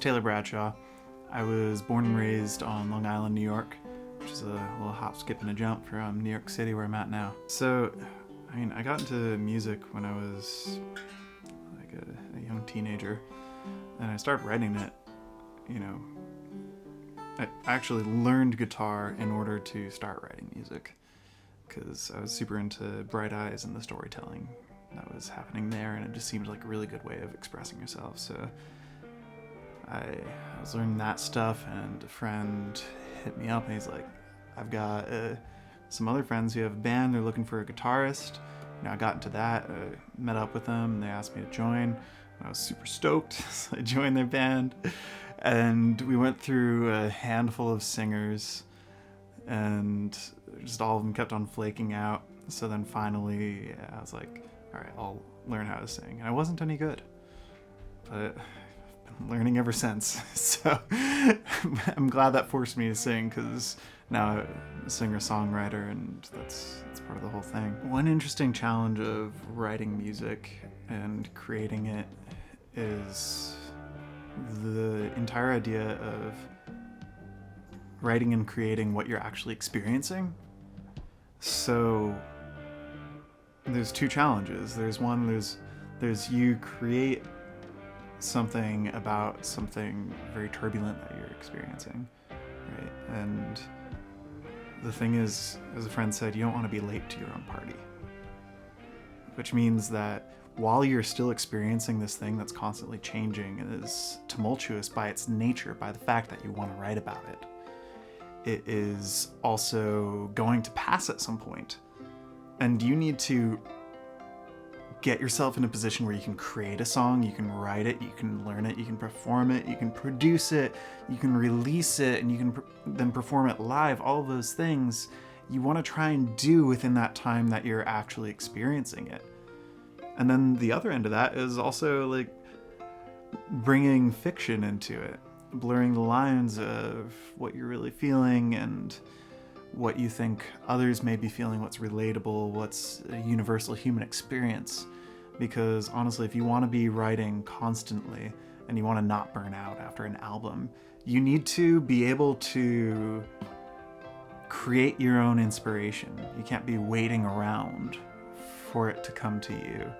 Taylor Bradshaw. I was born and raised on Long Island, New York, which is a little hop, skip, and a jump from New York City where I'm at now. So, I got into music when I was like a young teenager, and I started writing it. I actually learned guitar in order to start writing music, because I was super into Bright Eyes and the storytelling that was happening there, and it just seemed like a really good way of expressing yourself. So I was learning that stuff, and a friend hit me up and he's like, I've got some other friends who have a band, they're looking for a guitarist. I got into that, met up with them, and they asked me to join. I was super stoked, so I joined their band, and we went through a handful of singers, and just all of them kept on flaking out. So then finally I was like, all right, I'll learn how to sing. And I wasn't any good, but I've been learning ever since. So I'm glad that forced me to sing, because now I'm a singer-songwriter, and that's part of the whole thing. One interesting challenge of writing music and creating it is the entire idea of writing and creating what you're actually experiencing. So there's two challenges. There's one, there's you create something about something very turbulent that you're experiencing, right? And the thing is, as a friend said, you don't want to be late to your own party. Which means that while you're still experiencing this thing that's constantly changing and is tumultuous by its nature, by the fact that you want to write about it, it is also going to pass at some point. And you need to get yourself in a position where you can create a song, you can write it, you can learn it, you can perform it, you can produce it, you can release it, and you can then perform it live. All of those things you want to try and do within that time that you're actually experiencing it. And then the other end of that is also like bringing fiction into it, blurring the lines of what you're really feeling and what you think others may be feeling, what's relatable, what's a universal human experience. Because honestly, if you want to be writing constantly and you want to not burn out after an album, you need to be able to create your own inspiration. You can't be waiting around for it to come to you,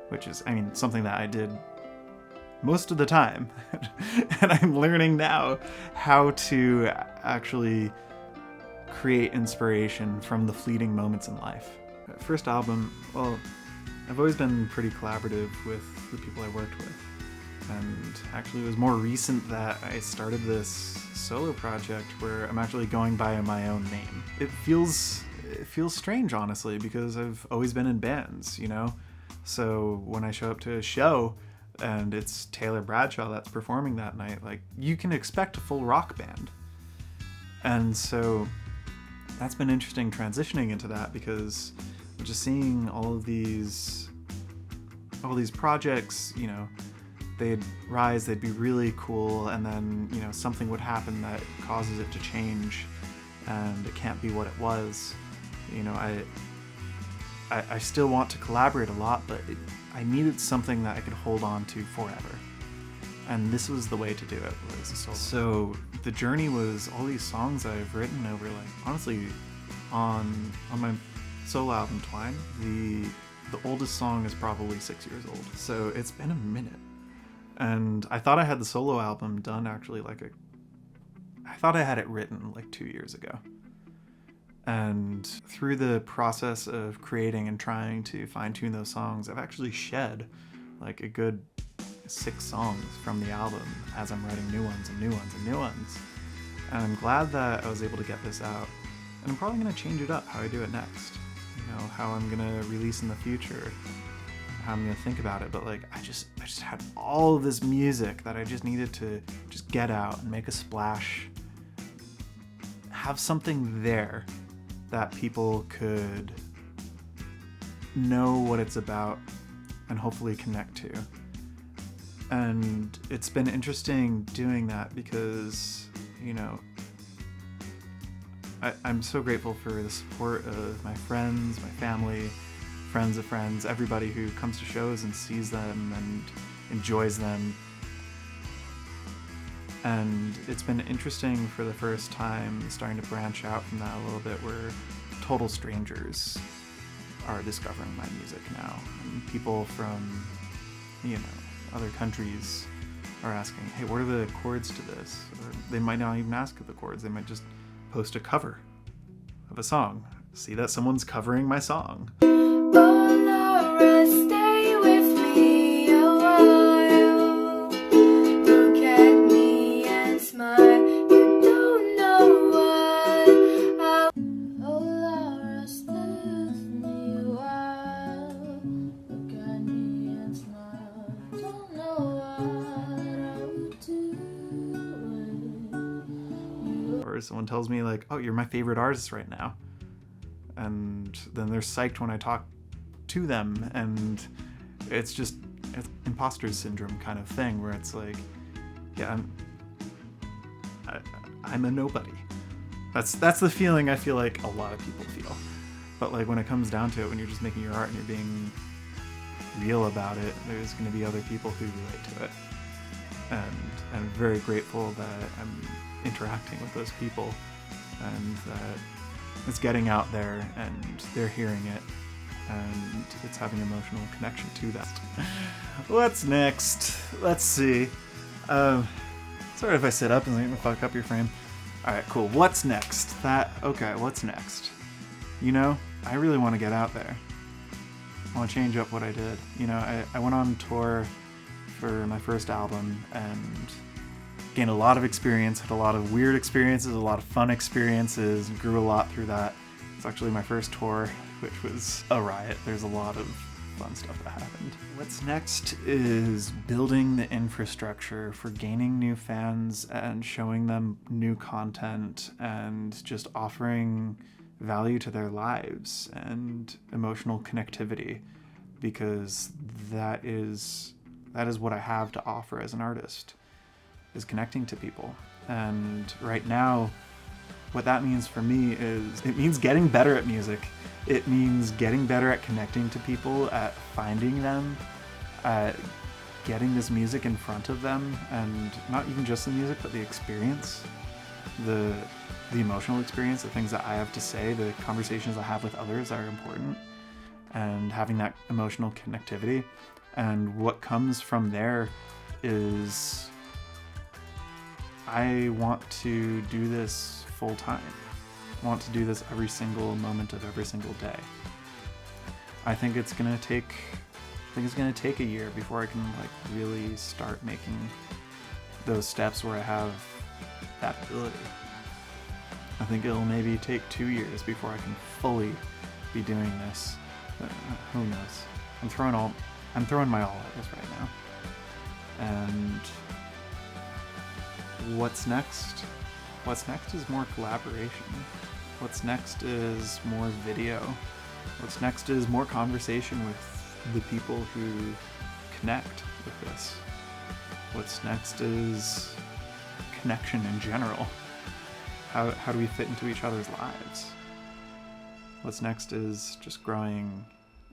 which is, something that I did most of the time. And I'm learning now how to actually create inspiration from the fleeting moments in life. First album, well, I've always been pretty collaborative with the people I worked with. And actually it was more recent that I started this solo project where I'm actually going by my own name. It feels strange, honestly, because I've always been in bands, So when I show up to a show and it's Taylor Bradshaw that's performing that night, like, you can expect a full rock band. And so that's been interesting transitioning into that, because just seeing all these projects, they'd rise, they'd be really cool, and then, something would happen that causes it to change, and it can't be what it was. I still want to collaborate a lot, but I needed something that I could hold on to forever. And this was the way to do it, was a solo. So the journey was all these songs I've written over, honestly, on my solo album, Twine, the oldest song is probably 6 years old. So it's been a minute. And I thought I had the solo album done actually I thought I had it written 2 years ago. And through the process of creating and trying to fine-tune those songs, I've actually shed a good 6 songs from the album as I'm writing new ones and new ones and new ones. And I'm glad that I was able to get this out. And I'm probably going to change it up how I do it next. How I'm going to release in the future, how I'm going to think about it. But I just had all of this music that I just needed to just get out and make a splash. Have something there that people could know what it's about and hopefully connect to. And it's been interesting doing that because, I'm so grateful for the support of my friends, my family, friends of friends, everybody who comes to shows and sees them and enjoys them. And it's been interesting for the first time starting to branch out from that a little bit, where total strangers are discovering my music now. And people from, other countries are asking, hey, what are the chords to this? Or they might not even ask the chords. They might just post a cover of a song. See that someone's covering my song. Oh, Laura, stay with me a while. Look at me and smile. You don't know what Oh, Laura, stay with me a while. Look at me and smile. You don't know what I would do with you. Or someone tells me like, oh, you're my favorite artist right now. And then they're psyched when I talk to them, and it's imposter syndrome kind of thing, where it's like, yeah, I'm a nobody. That's the feeling I feel like a lot of people feel. But like when it comes down to it, when you're just making your art and you're being real about it, there's going to be other people who relate to it. And I'm very grateful that I'm interacting with those people, and that it's getting out there and they're hearing it, and it's having emotional connection to that. What's next? Let's see. Sorry if I sit up and I'm gonna fuck up your frame. Alright, cool. What's next? What's next? I really want to get out there. I want to change up what I did. I went on tour for my first album and gained a lot of experience, had a lot of weird experiences, a lot of fun experiences, and grew a lot through that. It's actually my first tour, which was a riot. There's a lot of fun stuff that happened. What's next is building the infrastructure for gaining new fans and showing them new content, and just offering value to their lives and emotional connectivity, because that is what I have to offer as an artist, is connecting to people. And right now, what that means for me is, it means getting better at music. It means getting better at connecting to people, at finding them, at getting this music in front of them, and not even just the music, but the experience, the emotional experience, the things that I have to say, the conversations I have with others are important, and having that emotional connectivity. And what comes from there is, I want to do this full time. I want to do this every single moment of every single day. I think it's gonna take a year before I can really start making those steps where I have that ability. I think it'll maybe take 2 years before I can fully be doing this. But who knows? I'm throwing my all at this right now. And what's next? What's next is more collaboration. What's next is more video. What's next is more conversation with the people who connect with this. What's next is connection in general. How do we fit into each other's lives? What's next is just growing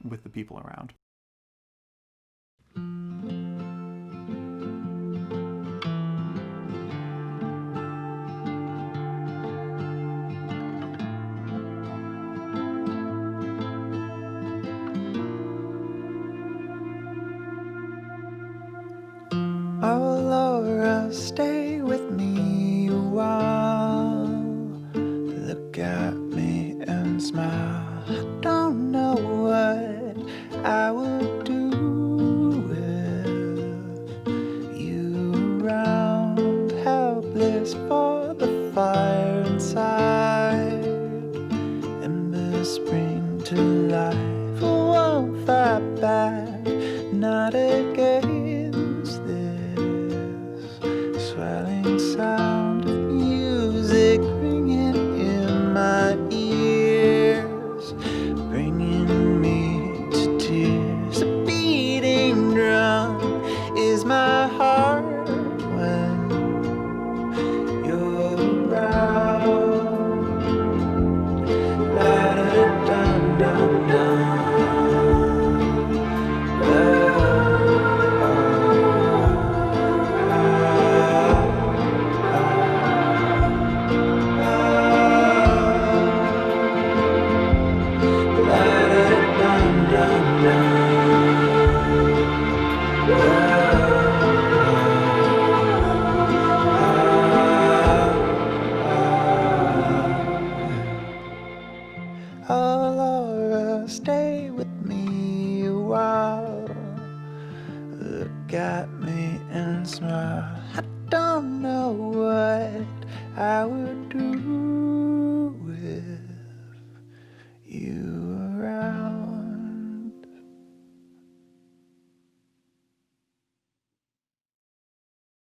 with the people around. Oh, Laura, stay with me a while. Look at me and smile. I don't know what I would